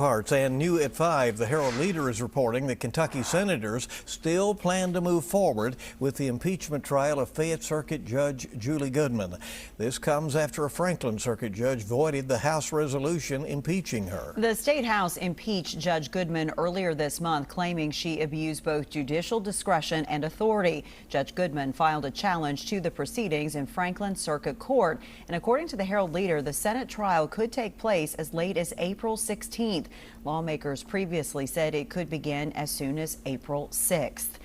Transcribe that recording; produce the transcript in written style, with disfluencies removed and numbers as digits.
Parts and new at 5, the Herald Leader is reporting that Kentucky senators still plan to move forward with the impeachment trial of Fayette Circuit Judge Julie Goodman. This comes after a Franklin Circuit judge voided the House resolution impeaching her. The State House impeached Judge Goodman earlier this month, claiming she abused both judicial discretion and authority. Judge Goodman filed a challenge to the proceedings in Franklin Circuit Court, and according to the Herald Leader, the Senate trial could take place as late as April 16th. Lawmakers previously said it could begin as soon as April 6th.